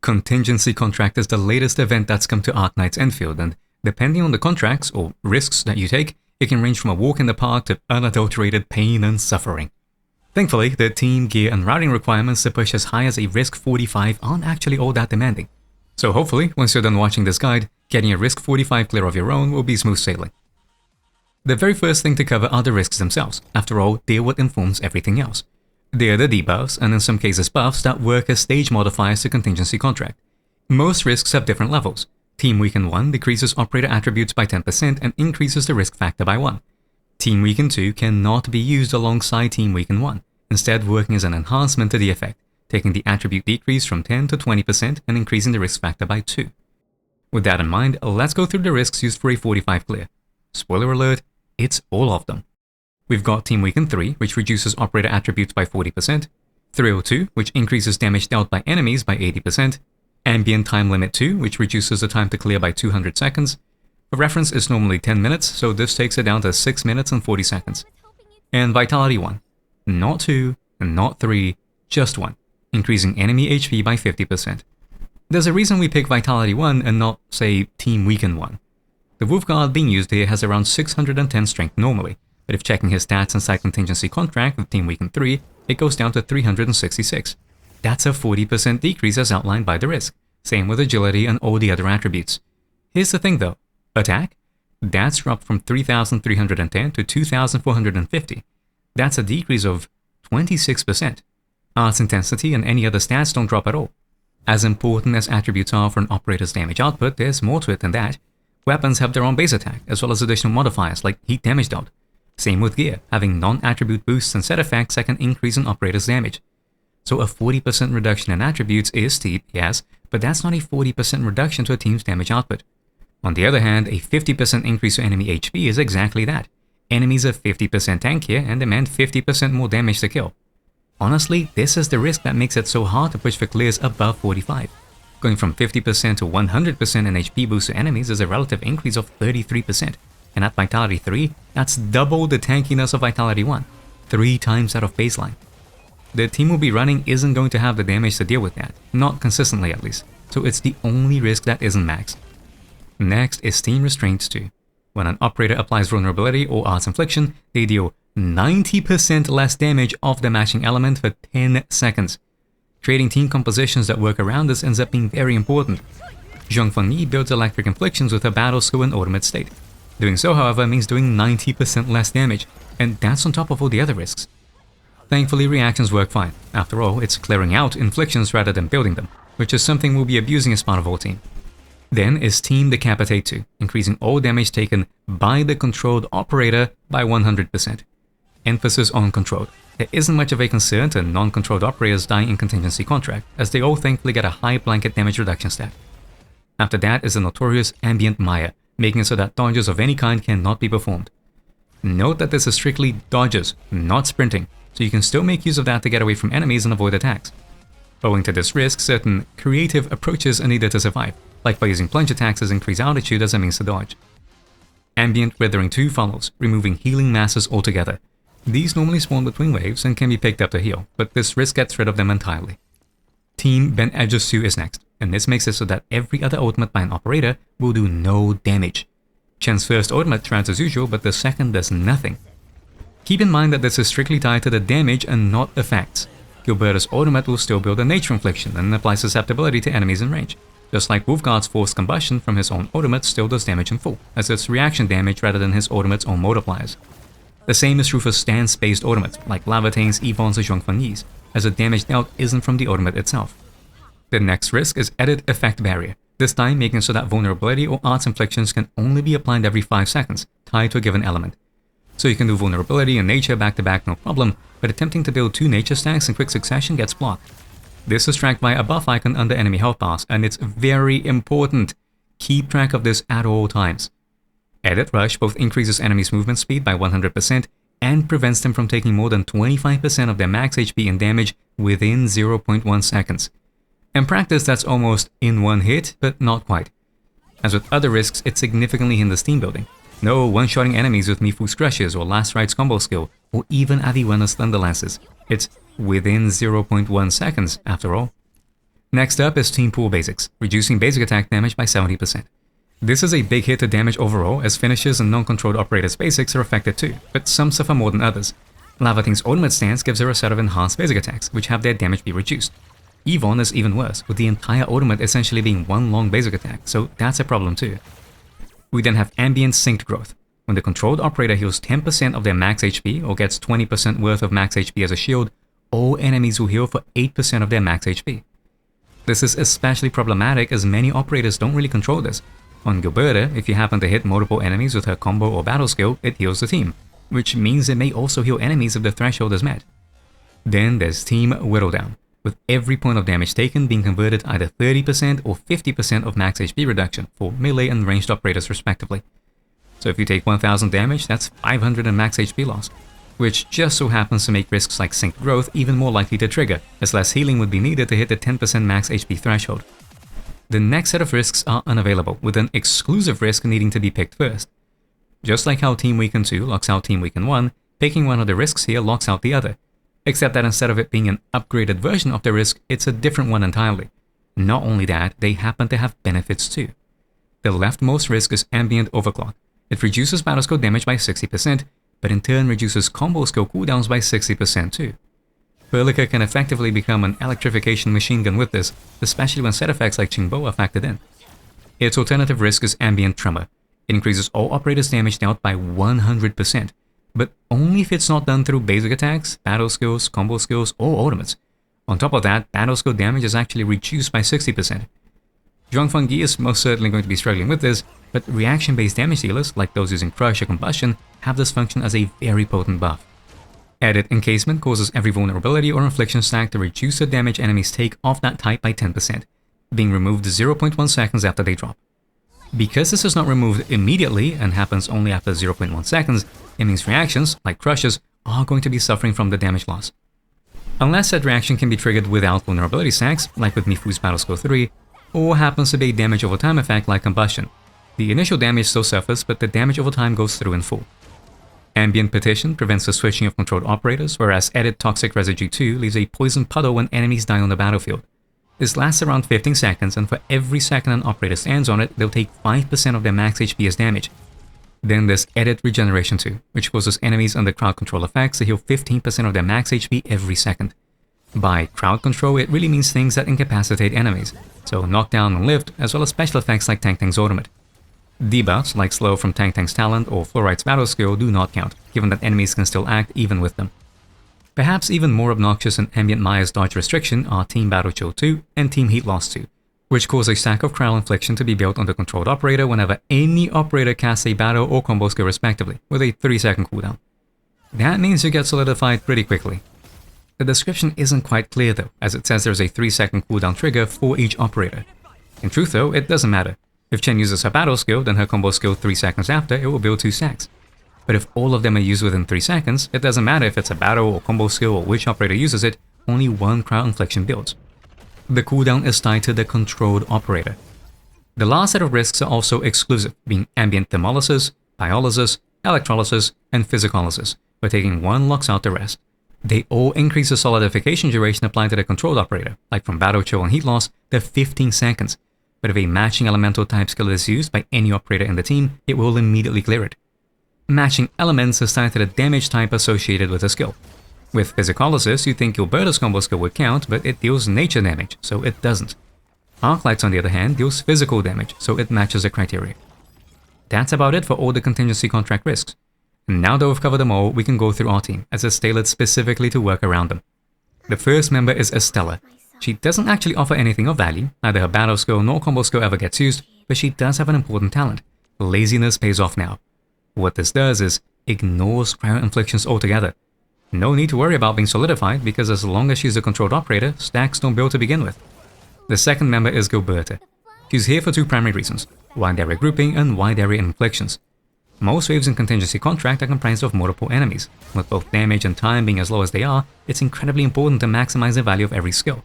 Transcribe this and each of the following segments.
Contingency contract is the latest event that's come to Arknights Endfield, and depending on the contracts or risks that you take, it can range from a walk in the park to unadulterated pain and suffering. Thankfully, the team, gear and routing requirements to push as high as a risk 45 aren't actually all that demanding. So hopefully, once you're done watching this guide, getting a risk 45 clear of your own will be smooth sailing. The very first thing to cover are the risks themselves. After all, they're what informs everything else. They're the debuffs, and in some cases buffs, that work as stage modifiers to Contingency contract. Most risks have different levels. Team Weaken 1 decreases operator attributes by 10% and increases the risk factor by 1. Team Weaken 2 cannot be used alongside Team Weaken 1, instead working as an enhancement to the effect, taking the attribute decrease from 10 to 20% and increasing the risk factor by 2. With that in mind, let's go through the risks used for a 45 clear. Spoiler alert, it's all of them. We've got Team Weaken 3, which reduces operator attributes by 40%, Thrill 2, which increases damage dealt by enemies by 80%, Ambient Time Limit 2, which reduces the time to clear by 200 seconds. For reference, it's normally 10 minutes, so this takes it down to 6 minutes and 40 seconds. And Vitality 1, not 2, not 3, just 1, increasing enemy HP by 50%. There's a reason we pick Vitality 1 and not, say, Team Weaken 1. The Wolfguard being used here has around 610 strength normally, but if checking his stats inside Contingency contract with Team Weaken 3, it goes down to 366. That's a 40% decrease as outlined by the risk. Same with agility and all the other attributes. Here's the thing though, attack? That's dropped from 3,310 to 2,450. That's a decrease of 26%. Arts intensity and any other stats don't drop at all. As important as attributes are for an operator's damage output, there's more to it than that. Weapons have their own base attack, as well as additional modifiers like heat damage dealt. Same with gear, having non-attribute boosts and set effects that can increase an operator's damage. So a 40% reduction in attributes is steep, yes, but that's not a 40% reduction to a team's damage output. On the other hand, a 50% increase to enemy HP is exactly that. Enemies are 50% tankier and demand 50% more damage to kill. Honestly, this is the risk that makes it so hard to push for clears above 45. Going from 50% to 100% in HP boost to enemies is a relative increase of 33%. And at Vitality 3, that's double the tankiness of Vitality 1, 3 times that of baseline. The team we'll be running isn't going to have the damage to deal with that, not consistently at least, so it's the only risk that isn't maxed. Next is Team Restraints 2. When an operator applies vulnerability or arts infliction, they deal 90% less damage of the matching element for 10 seconds. Creating team compositions that work around this ends up being very important. Zhong Fengyi builds electric inflictions with her battle skill in ultimate state. Doing so, however, means doing 90% less damage, and that's on top of all the other risks. Thankfully, reactions work fine. After all, it's clearing out inflictions rather than building them, which is something we'll be abusing as part of our team. Then is Team Decapitate 2, increasing all damage taken by the controlled operator by 100%. Emphasis on controlled. There isn't much of a concern to non-controlled operators dying in Contingency contract, as they all thankfully get a high blanket damage reduction stat. After that is the notorious Ambient Mire, making it so that dodges of any kind cannot be performed. Note that this is strictly dodges, not sprinting, so you can still make use of that to get away from enemies and avoid attacks. Owing to this risk, certain creative approaches are needed to survive, like by using plunge attacks as increased altitude as a means to dodge. Ambient Withering 2 follows, removing healing masses altogether. These normally spawn between waves and can be picked up to heal, but this risk gets rid of them entirely. Team Bent Edges 2 is next, and this makes it so that every other ultimate by an operator will do no damage. Chen's first ultimate trans as usual, but the second does nothing. Keep in mind that this is strictly tied to the damage and not effects. Gilberta's ultimate will still build a nature infliction and apply susceptibility to enemies in range, just like Wolfguard's forced combustion from his own ultimate still does damage in full, as it's reaction damage rather than his ultimate's own multipliers. The same is true for stance-based ultimates, like Lavatane's, Yvonne's, or Zhong Fengyi's, as the damage dealt isn't from the ultimate itself. The next risk is Edit Effect Barrier, this time making so that vulnerability or arts inflictions can only be applied every 5 seconds, tied to a given element. So you can do vulnerability and nature back to back no problem, but attempting to build 2 nature stacks in quick succession gets blocked. This is tracked by a buff icon under enemy health bars, and it's very important. Keep track of this at all times. Edit Rush both increases enemies' movement speed by 100% and prevents them from taking more than 25% of their max HP and damage within 0.1 seconds. In practice, that's almost in one hit, but not quite. As with other risks, it significantly hinders team building. No one-shotting enemies with Mifu's Crushes or Last Right's combo skill, or even Aviwena's Thunderlances. It's within 0.1 seconds, after all. Next up is Team Pool Basics, reducing basic attack damage by 70%. This is a big hit to damage overall, as finishers and non-controlled operators basics are affected too, but some suffer more than others. Lavating's ultimate stance gives her a set of enhanced basic attacks, which have their damage be reduced. Yvonne is even worse, with the entire ultimate essentially being one long basic attack, so that's a problem too. We then have Ambient Synced Growth. When the controlled operator heals 10% of their max HP or gets 20% worth of max HP as a shield, all enemies will heal for 8% of their max HP. This is especially problematic as many operators don't really control this. On Gilberta, if you happen to hit multiple enemies with her combo or battle skill, it heals the team, which means it may also heal enemies if the threshold is met. Then there's Team Whittledown, with every point of damage taken being converted either 30% or 50% of max HP reduction for melee and ranged operators respectively. So if you take 1000 damage, that's 500 in max HP loss, which just so happens to make risks like Synced Growth even more likely to trigger, as less healing would be needed to hit the 10% max HP threshold. The next set of risks are unavailable, with an exclusive risk needing to be picked first. Just like how Team Weaken 2 locks out Team Weaken 1, picking one of the risks here locks out the other, except that instead of it being an upgraded version of the risk, it's a different one entirely. Not only that, they happen to have benefits too. The leftmost risk is Ambient Overclock. It reduces battle skill damage by 60%, but in turn reduces combo skill cooldowns by 60% too. Perlica can effectively become an electrification machine gun with this, especially when set effects like Chingbo are factored in. Its alternative risk is Ambient Tremor. It increases all operators' damage dealt by 100%, but only if it's not done through basic attacks, battle skills, combo skills, or ultimates. On top of that, battle skill damage is actually reduced by 60%. Zhuangfeng Yi is most certainly going to be struggling with this, but reaction-based damage dealers, like those using Crush or Combustion, have this function as a very potent buff. Added Encasement causes every vulnerability or infliction stack to reduce the damage enemies take off that type by 10%, being removed 0.1 seconds after they drop. Because this is not removed immediately and happens only after 0.1 seconds, it means reactions, like Crushes, are going to be suffering from the damage loss. Unless that reaction can be triggered without vulnerability stacks, like with Mifu's Battle Skill 3, or happens to be a damage over time effect like Combustion. The initial damage still suffers, but the damage over time goes through in full. Ambient Petition prevents the switching of controlled operators, whereas Edit Toxic Residue 2 leaves a poison puddle when enemies die on the battlefield. This lasts around 15 seconds, and for every second an operator stands on it, they'll take 5% of their max HP as damage. Then there's Edit Regeneration 2, which causes enemies under crowd control effects to heal 15% of their max HP every second. By crowd control, it really means things that incapacitate enemies, so knockdown and lift, as well as special effects like Tank Tank's ultimate. Debuffs like Slow from Tank Tank's talent or Fluorite's battle skill do not count, given that enemies can still act even with them. Perhaps even more obnoxious than Ambient Maya's dodge restriction are Team Battle Chill 2 and Team Heat Loss 2, which cause a stack of crowd infliction to be built on the controlled operator whenever any operator casts a battle or combo skill respectively, with a 3-second cooldown. That means you get solidified pretty quickly. The description isn't quite clear though, as it says there's a 3-second cooldown trigger for each operator. In truth though, it doesn't matter. If Chen uses her battle skill, then her combo skill 3 seconds after, it will build 2 stacks. But if all of them are used within 3 seconds, it doesn't matter if it's a battle or combo skill or which operator uses it, only one crowd infliction builds. The cooldown is tied to the controlled operator. The last set of risks are also exclusive, being Ambient Thermolysis, Pyrolysis, Electrolysis, and Physicolysis, where taking one locks out the rest. They all increase the solidification duration applied to the controlled operator, like from Battle Chill and Heat Loss, to 15 seconds. But if a matching elemental type skill is used by any operator in the team, it will immediately clear it. Matching elements is tied to the damage type associated with the skill. With Physicolysis, you think Gilberta's combo skill would count, but it deals nature damage, so it doesn't. Arknights, on the other hand, deals physical damage, so it matches the criteria. That's about it for all the contingency contract risks. And now that we've covered them all, we can go through our team, as it's tailored specifically to work around them. The first member is Estella. She doesn't actually offer anything of value, neither her battle skill nor combo skill ever gets used, but she does have an important talent. Laziness pays off now. What this does is ignores cryo inflictions altogether. No need to worry about being solidified, because as long as she's a controlled operator, stacks don't build to begin with. The second member is Gilberta. She's here for 2 primary reasons: wide area grouping and wide area inflictions. Most waves in Contingency Contract are comprised of multiple enemies. With both damage and time being as low as they are, it's incredibly important to maximize the value of every skill.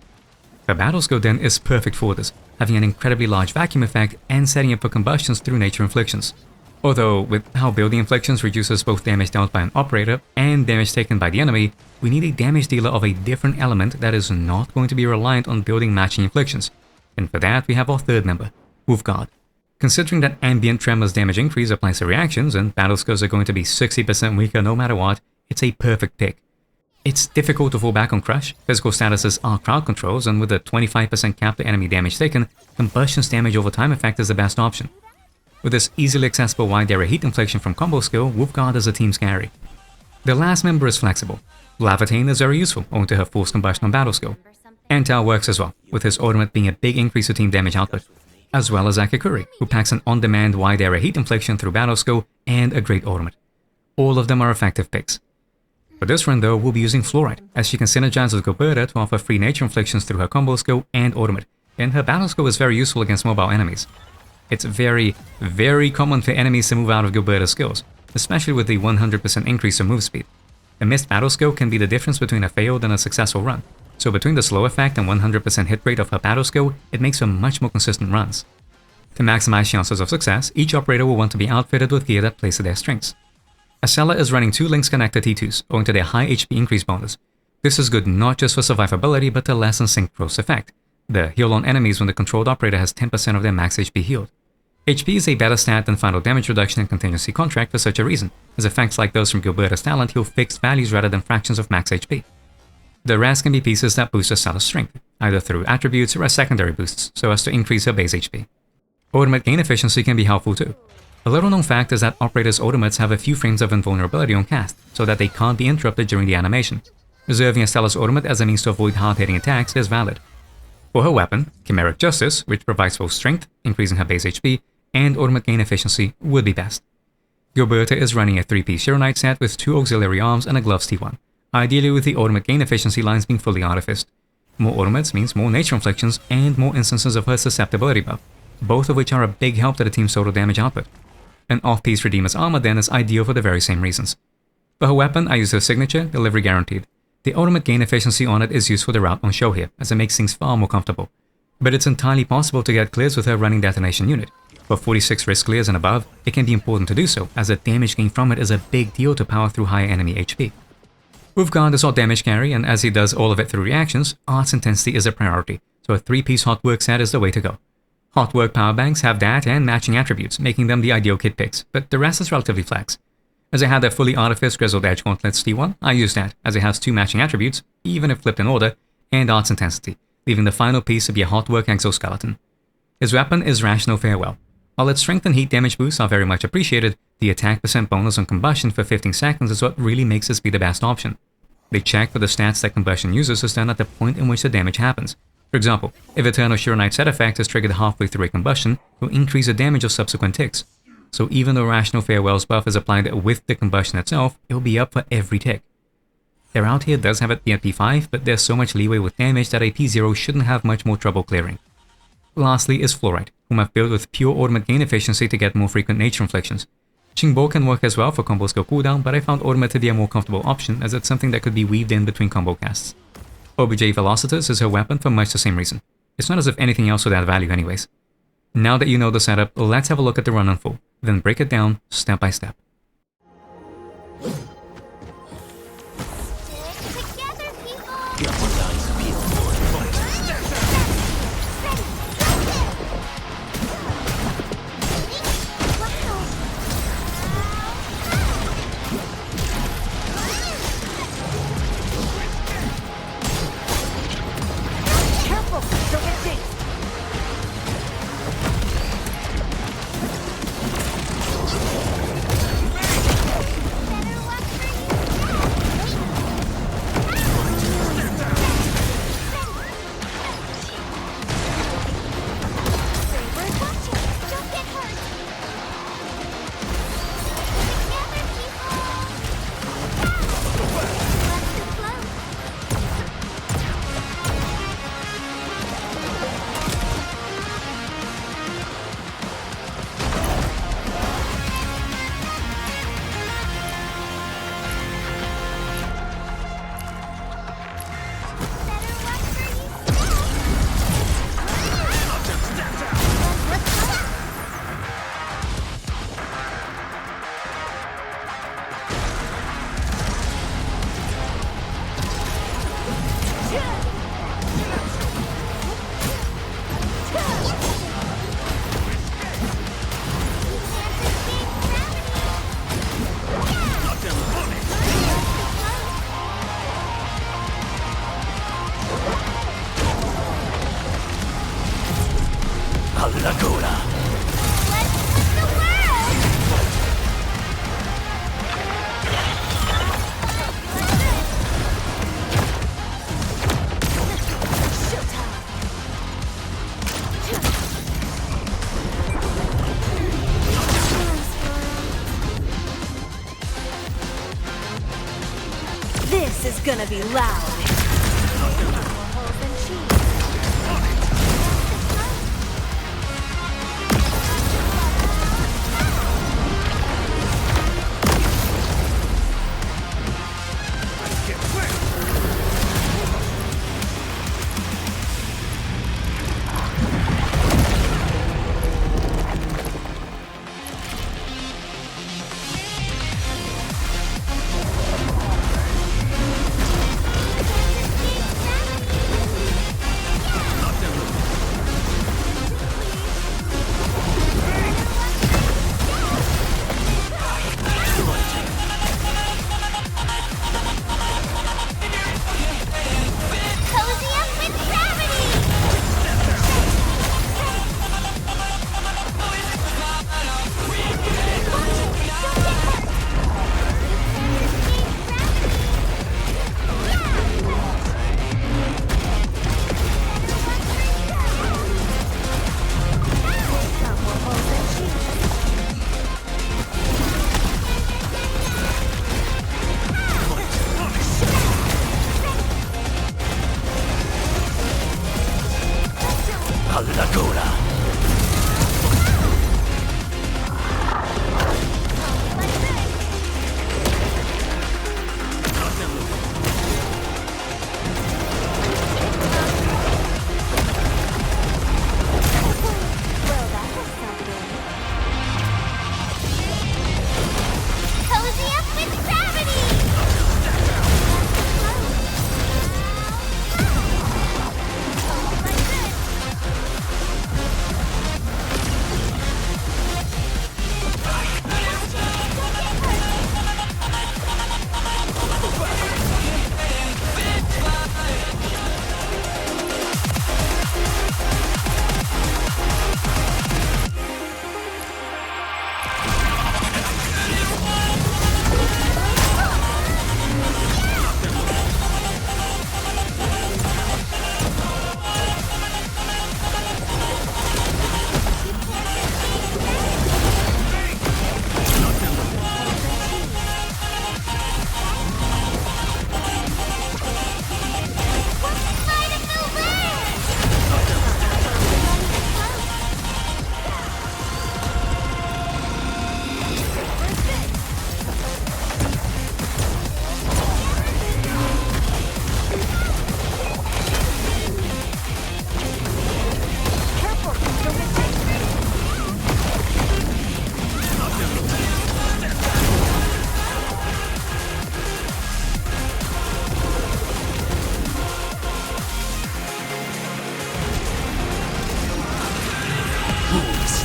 Her battle skill then is perfect for this, having an incredibly large vacuum effect and setting up for combustions through nature inflictions. Although, with how building inflictions reduces both damage dealt by an operator and damage taken by the enemy, we need a damage dealer of a different element that is not going to be reliant on building matching inflictions. And for that, we have our third member, Wolfguard. Considering that ambient tremors damage increase applies to reactions, and battle skills are going to be 60% weaker no matter what, it's a perfect pick. It's difficult to fall back on Crush, physical statuses are crowd controls, and with a 25% cap to enemy damage taken, Combustion's damage over time effect is the best option. With this easily accessible wide area heat infliction from combo skill, Wolfguard is a team's carry. The last member is flexible. Lavatane is very useful owing to her forced combustion on battle skill. Antal works as well, with his ultimate being a big increase to team damage output, as well as Akakuri, who packs an on-demand wide area heat infliction through battle skill and a great ultimate. All of them are effective picks. For this run though, we'll be using Fluoride, as she can synergize with Gilberta to offer free nature inflictions through her combo skill and ultimate, and her battle skill is very useful against mobile enemies. It's very, very common for enemies to move out of Gilberta's skills, especially with the 100% increase in move speed. A missed battle skill can be the difference between a failed and a successful run, so between the slow effect and 100% hit rate of her battle skill, it makes for much more consistent runs. To maximize chances of success, each operator will want to be outfitted with gear that plays to their strengths. Acela is running 2 Lynx connected T2s, owing to their high HP increase bonus. This is good not just for survivability, but to lessen sync gross effect. The heal on enemies when the controlled operator has 10% of their max HP healed. HP is a better stat than final damage reduction and contingency contract for such a reason, as effects like those from Gilberta's talent heal fixed values rather than fractions of max HP. The rest can be pieces that boost Acela's strength, either through attributes or as secondary boosts, so as to increase her base HP. Ultimate gain efficiency can be helpful too. A little known fact is that operators' ultimates have a few frames of invulnerability on cast, so that they can't be interrupted during the animation. Reserving Acela's ultimate as a means to avoid hard-hitting attacks is valid. For her weapon, Chimeric Justice, which provides both strength, increasing her base HP, and ultimate gain efficiency, would be best. Gilberta is running a 3-piece Arknight set with 2 auxiliary arms and a gloves T1, ideally with the ultimate gain efficiency lines being fully artificed. More ultimates means more nature inflictions and more instances of her susceptibility buff, both of which are a big help to the team's total damage output. An off-piece Redeemer's armor then is ideal for the very same reasons. For her weapon, I use her signature, delivery guaranteed. The ultimate gain efficiency on it is used for the route on show here, as it makes things far more comfortable. But it's entirely possible to get clears with her running detonation unit. For 46 risk clears and above, it can be important to do so, as the damage gain from it is a big deal to power through higher enemy HP. Wolfguard is our damage carry, and as he does all of it through reactions, Art's Intensity is a priority, so a 3-piece Hot Work set is the way to go. Hot Work power banks have that and matching attributes, making them the ideal kit picks, but the rest is relatively flex. As I had a fully artificed Grizzled Edge Gauntlets T1, I used that, as it has 2 matching attributes, even if flipped in order, and Art's Intensity, leaving the final piece to be a Hot Work exoskeleton. His weapon is Rational Farewell. While its strength and heat damage boosts are very much appreciated, the attack percent bonus on combustion for 15 seconds is what really makes this be the best option. The check for the stats that combustion uses is done at the point in which the damage happens. For example, if Eternal Arknight set effect is triggered halfway through a combustion, it will increase the damage of subsequent ticks. So even though Rational Farewell's buff is applied with the combustion itself, it will be up for every tick. Their out here does have it be at P5, but there's so much leeway with damage that a P0 shouldn't have much more trouble clearing. Lastly is Fluoride, whom I've built with pure ultimate gain efficiency to get more frequent nature inflictions. Qingbo can work as well for combo skill cooldown, but I found ultimate to be a more comfortable option as it's something that could be weaved in between combo casts. OBJ Velocitus is her weapon for much the same reason. It's not as if anything else would add value anyways. Now that you know the setup, let's have a look at the run in full, then break it down step by step. This is gonna be loud.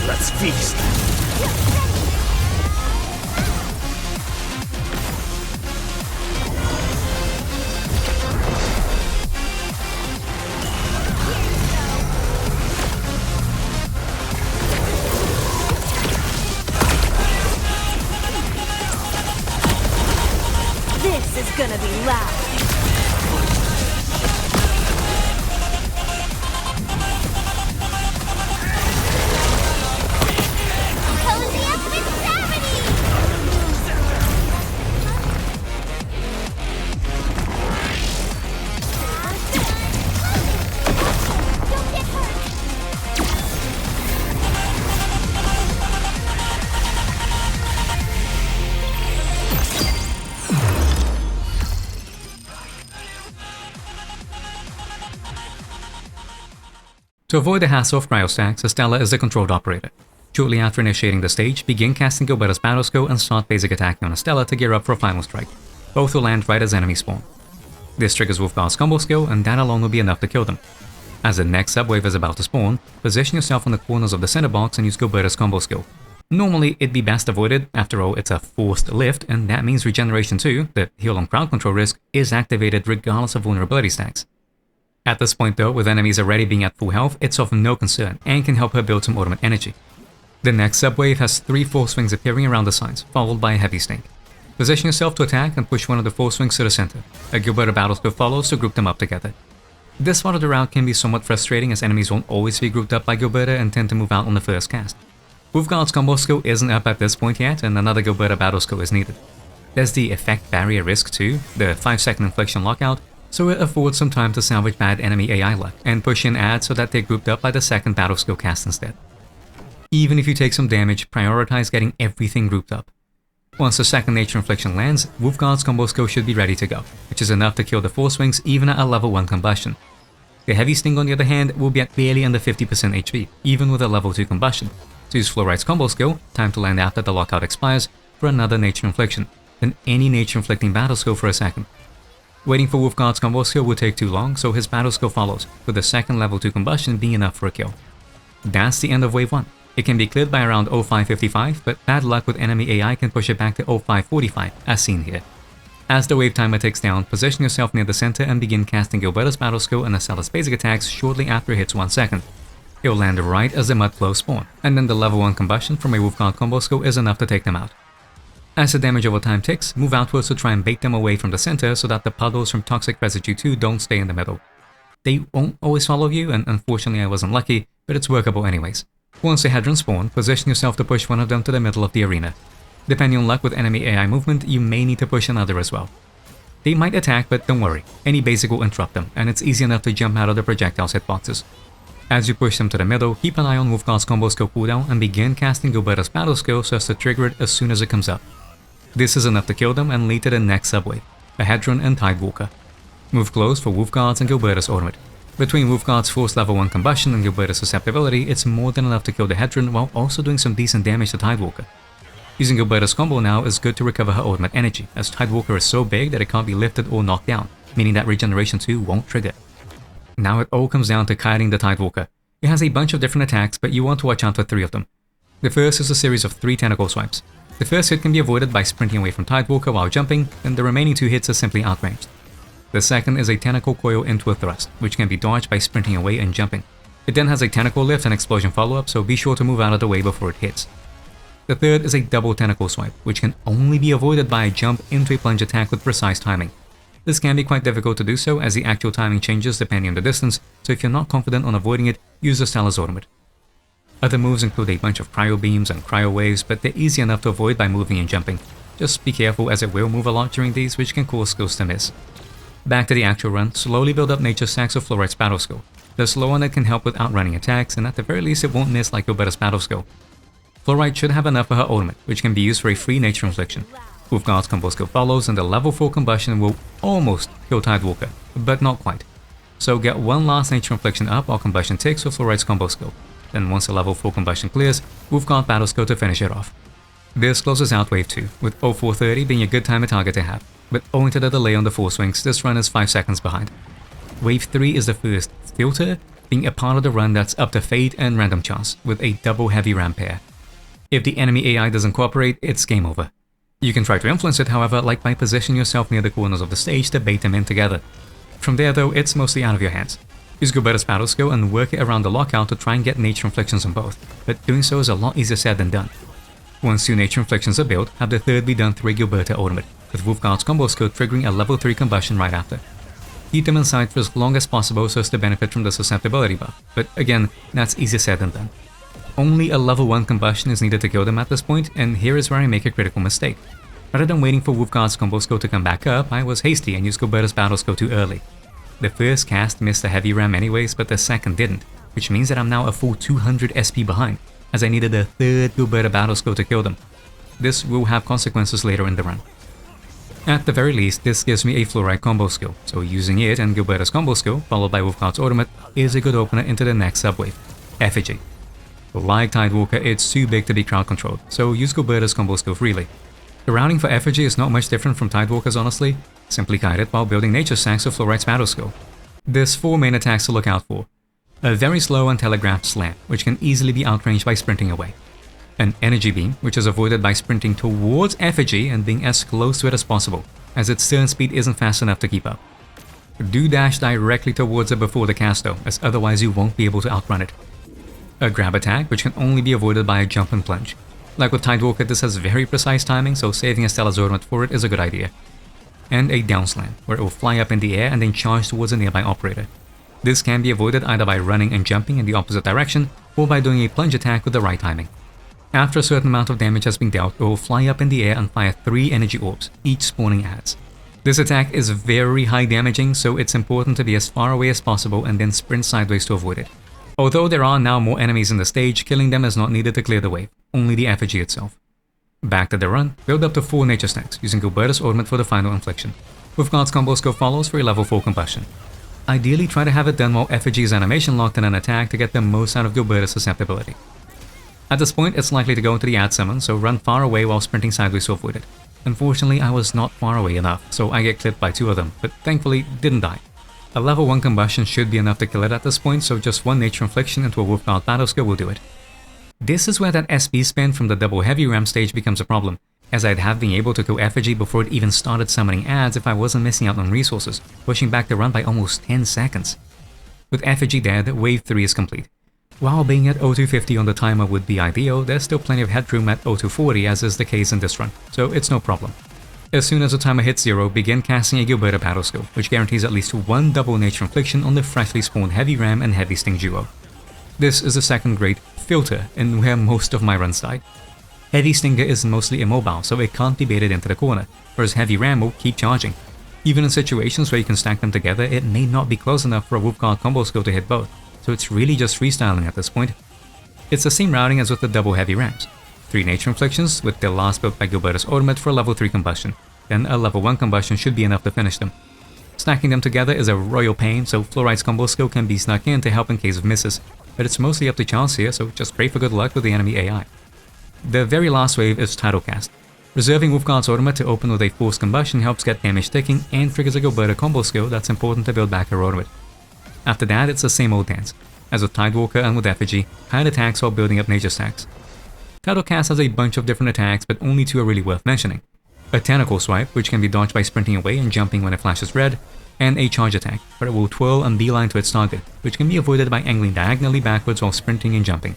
Let's feast. This is gonna be loud. To avoid the hassle of cryostacks, Estella is the controlled operator. Shortly after initiating the stage, begin casting Gilberto's battle skill and start basic attacking on Estella to gear up for a final strike. Both will land right as enemy spawn. This triggers Wolfbar's combo skill, and that alone will be enough to kill them. As the next subwave is about to spawn, position yourself on the corners of the center box and use Gilberto's combo skill. Normally, it'd be best avoided, after all it's a forced lift, and that means Regeneration 2, the heal on crowd control risk, is activated regardless of vulnerability stacks. At this point though, with enemies already being at full health, it's of no concern and can help her build some ultimate energy. The next subwave has 3 force swings appearing around the signs, followed by a heavy stink. Position yourself to attack and push one of the force swings to the center. A Gilberta battle skill follows to group them up together. This part of the route can be somewhat frustrating as enemies won't always be grouped up by Gilberta and tend to move out on the first cast. Wolfguard's combo skill isn't up at this point yet and another Gilberta battle skill is needed. There's the effect barrier risk too, the 5-second infliction lockout, so it affords some time to salvage bad enemy AI luck and push in ads so that they're grouped up by the second battle skill cast instead. Even if you take some damage, prioritize getting everything grouped up. Once the second nature infliction lands, Wolfguard's combo skill should be ready to go, which is enough to kill the force swings even at a level 1 combustion. The heavy sting on the other hand will be at barely under 50% HP, even with a level 2 combustion. So use Fluorite's combo skill, time to land after the lockout expires, for another nature infliction, then any nature inflicting battle skill for a second. Waiting for Wolfguard's combo skill will take too long, so his battle skill follows, with the second level 2 combustion being enough for a kill. That's the end of wave 1. It can be cleared by around 0555, but bad luck with enemy AI can push it back to 0545, as seen here. As the wave timer ticks down, position yourself near the center and begin casting Gilberta's battle skill and Acella's basic attacks shortly after it hits 1 second. It will land right as the mud flows spawn, and then the level 1 combustion from a Wolfguard combo skill is enough to take them out. As the damage over time ticks, move outwards to try and bait them away from the center so that the puddles from Toxic Residue 2 don't stay in the middle. They won't always follow you, and unfortunately I wasn't lucky, but it's workable anyways. Once the Hedron spawn, position yourself to push one of them to the middle of the arena. Depending on luck with enemy AI movement, you may need to push another as well. They might attack, but don't worry, any basic will interrupt them, and it's easy enough to jump out of the projectile's hitboxes. As you push them to the middle, keep an eye on Wolfguard's combo skill cooldown and begin casting Gilberta's battle skill so as to trigger it as soon as it comes up. This is enough to kill them and lead to the next subwave, a Hedron and Tidewalker. Move close for Wolfguard's and Gilberta's ultimate. Between Wolfguard's force level 1 combustion and Gilberta's susceptibility, it's more than enough to kill the Hedron while also doing some decent damage to Tidewalker. Using Gilberta's combo now is good to recover her ultimate energy, as Tidewalker is so big that it can't be lifted or knocked down, meaning that regeneration 2 won't trigger. Now it all comes down to kiting the Tidewalker. It has a bunch of different attacks, but you want to watch out for 3 of them. The first is a series of 3 tentacle swipes. The first hit can be avoided by sprinting away from Tidewalker while jumping, and the remaining 2 hits are simply outranged. The second is a tentacle coil into a thrust, which can be dodged by sprinting away and jumping. It then has a tentacle lift and explosion follow-up, so be sure to move out of the way before it hits. The third is a double tentacle swipe, which can only be avoided by a jump into a plunge attack with precise timing. This can be quite difficult to do so as the actual timing changes depending on the distance, so if you're not confident on avoiding it, use the Stella's ultimate. Other moves include a bunch of cryo beams and cryo waves, but they're easy enough to avoid by moving and jumping. Just be careful as it will move a lot during these, which can cause skills to miss. Back to the actual run, slowly build up nature stacks of Fluorite's battle skill. The slow on it can help with outrunning attacks, and at the very least it won't miss like Gilberta's battle skill. Fluorite should have enough for her ultimate, which can be used for a free nature infliction. Wolfguard's combo skill follows, and the level 4 combustion will almost kill Tidewalker, but not quite. So get one last nature infliction up while combustion ticks with Fluorite's combo skill. Then once the level 4 combustion clears, Wolfguard battle skill to finish it off. This closes out wave 2, with 0430 being a good timer target to have, but owing to the delay on the force swings, this run is 5 seconds behind. Wave 3 is the first filter, being a part of the run that's up to fate and random chance, with a double heavy ram pair. If the enemy AI doesn't cooperate, it's game over. You can try to influence it, however, like by positioning yourself near the corners of the stage to bait them in together. From there though, it's mostly out of your hands. Use Gilberta's battle skill and work it around the lockout to try and get nature inflictions on both, but doing so is a lot easier said than done. Once 2 nature inflictions are built, have the third be done through a Gilberta ultimate, with Wolfguard's combo skill triggering a level 3 combustion right after. Keep them in sight for as long as possible so as to benefit from the susceptibility buff, but again, that's easier said than done. Only a level 1 combustion is needed to kill them at this point, and here is where I make a critical mistake. Rather than waiting for Wolfguard's combo skill to come back up, I was hasty and used Gilberta's battle skill too early. The first cast missed a heavy ram anyways, but the second didn't, which means that I'm now a full 200 SP behind, as I needed a third Gilberta battle skill to kill them. This will have consequences later in the run. At the very least, this gives me a Fluorite combo skill, so using it and Gilberta's combo skill, followed by Wolfguard's ultimate, is a good opener into the next subwave, Effigy. Like Tidewalker, it's too big to be crowd controlled, so use Gilberta's combo skill freely. The routing for Effigy is not much different from Tidewalker's honestly, simply kite it while building nature stacks of Fluorite's battle skill. There's 4 main attacks to look out for. A very slow and telegraphed slam, which can easily be outranged by sprinting away. An energy beam, which is avoided by sprinting towards Effigy and being as close to it as possible, as its turn speed isn't fast enough to keep up. Do dash directly towards it before the cast though, as otherwise you won't be able to outrun it. A grab attack, which can only be avoided by a jump and plunge. Like with Tidewalker, this has very precise timing, so saving a Stellar Ornament for it is a good idea. And a down slam, where it will fly up in the air and then charge towards a nearby operator. This can be avoided either by running and jumping in the opposite direction, or by doing a plunge attack with the right timing. After a certain amount of damage has been dealt, it will fly up in the air and fire 3 energy orbs, each spawning adds. This attack is very high damaging, so it's important to be as far away as possible and then sprint sideways to avoid it. Although there are now more enemies in the stage, killing them is not needed to clear the wave, only the effigy itself. Back to the run, build up to 4 nature stacks, using Gilbertus Ornament for the final infliction. With God's combo skill follows for a level 4 combustion. Ideally try to have it done while effigy's animation locked in an attack to get the most out of Gilbertus' susceptibility. At this point, it's likely to go into the ad summon, so run far away while sprinting sideways to avoid it. Unfortunately, I was not far away enough, so I get clipped by 2 of them, but thankfully didn't die. A level 1 combustion should be enough to kill it at this point, so just 1 nature infliction into a Wolfguard battle skill will do it. This is where that SP spend from the double heavy ram stage becomes a problem, as I'd have been able to go effigy before it even started summoning ads if I wasn't missing out on resources, pushing back the run by almost 10 seconds. With effigy dead, wave 3 is complete. While being at 0250 on the timer would be ideal, there's still plenty of headroom at 0240 as is the case in this run, so it's no problem. As soon as the timer hits 0, begin casting a Gilberta battle skill, which guarantees at least 1 double nature infliction on the freshly spawned heavy ram and heavy sting duo. This is the second great filter and where most of my runs died. Heavy Stinger is mostly immobile, so it can't be baited into the corner, whereas Heavy Ram will keep charging. Even in situations where you can stack them together, it may not be close enough for a Wolfguard combo skill to hit both, so it's really just freestyling at this point. It's the same routing as with the double Heavy Rams. 3 nature inflictions, with their last built by Gilbertus Ornament for a level 3 combustion, then a level 1 combustion should be enough to finish them. Stacking them together is a royal pain, so Fluoride's combo skill can be snuck in to help in case of misses, but it's mostly up to chance here, so just pray for good luck with the enemy AI. The very last wave is Tidal Cast. Reserving Wolfguard's Ornament to open with a forced combustion helps get damage ticking and triggers a Gilberta combo skill that's important to build back her Ornament. After that, it's the same old dance. As with Tidewalker and with Effigy, hide attacks while building up nature stacks. Tidal Cast has a bunch of different attacks, but only 2 are really worth mentioning. A Tentacle Swipe, which can be dodged by sprinting away and jumping when it flashes red, and a Charge Attack, where it will twirl and beeline to its target, which can be avoided by angling diagonally backwards while sprinting and jumping.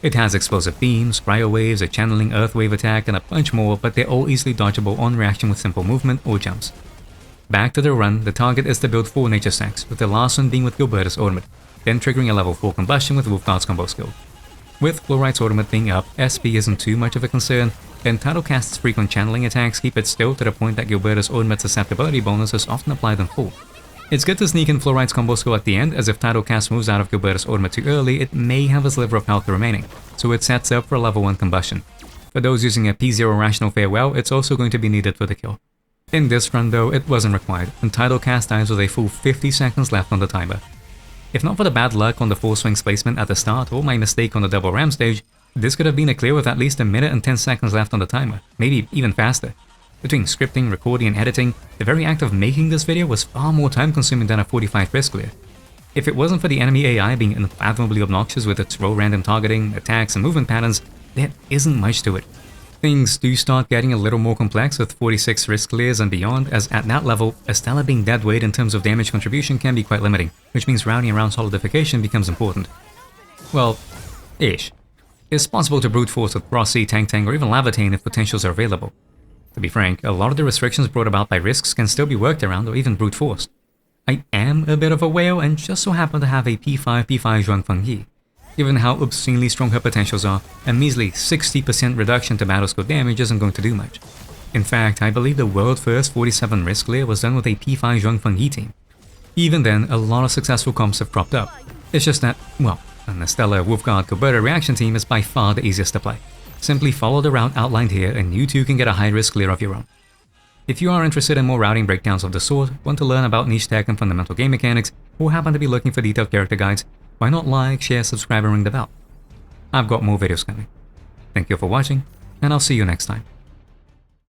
It has explosive beams, cryo waves, a channeling earth wave attack, and a bunch more, but they're all easily dodgeable on reaction with simple movement or jumps. Back to the run, the target is to build 4 nature stacks, with the last one being with Gilbertus Ornament, then triggering a level 4 combustion with Wolfguard's combo skill. With Fluoride's Ornament being up, SP isn't too much of a concern, then Tidal Cast's frequent channeling attacks keep it still to the point that Gilbertus Ornament's susceptibility bonus is often applied in full. It's good to sneak in Fluoride's combo skill at the end, as if Tidal Cast moves out of Gilbertus Ornament too early, it may have a sliver of health remaining, so it sets up for a level 1 combustion. For those using a P0 Rational Farewell, it's also going to be needed for the kill. In this run though, it wasn't required, and Tidal Cast dies with a full 50 seconds left on the timer. If not for the bad luck on the 4 swings placement at the start or my mistake on the double ram stage, this could have been a clear with at least 1 minute and 10 seconds left on the timer, maybe even faster. Between scripting, recording, and editing, the very act of making this video was far more time consuming than a 45 risk clear. If it wasn't for the enemy AI being unfathomably obnoxious with its roll random targeting, attacks, and movement patterns, there isn't much to it. Things do start getting a little more complex with 46 risk clears and beyond, as at that level, a Stella being dead weight in terms of damage contribution can be quite limiting, which means routing around solidification becomes important. Well, ish. It's possible to brute force with Rossi, Tang Tang, or even Lavatane if potentials are available. To be frank, a lot of the restrictions brought about by risks can still be worked around or even brute forced. I am a bit of a whale and just so happen to have a P5 Zhuang Feng Yi. Given how obscenely strong her potentials are, a measly 60% reduction to battle skill damage isn't going to do much. In fact, I believe the world first 47 risk clear was done with a P5 Zhuang Feng Yi team. Even then, a lot of successful comps have cropped up. It's just that, well, an Stellar Wolfguard Gilberta reaction team is by far the easiest to play. Simply follow the route outlined here and you too can get a high risk clear of your own. If you are interested in more routing breakdowns of the sort, want to learn about niche tech and fundamental game mechanics, or happen to be looking for detailed character guides, why not like, share, subscribe and ring the bell? I've got more videos coming. Thank you for watching, and I'll see you next time.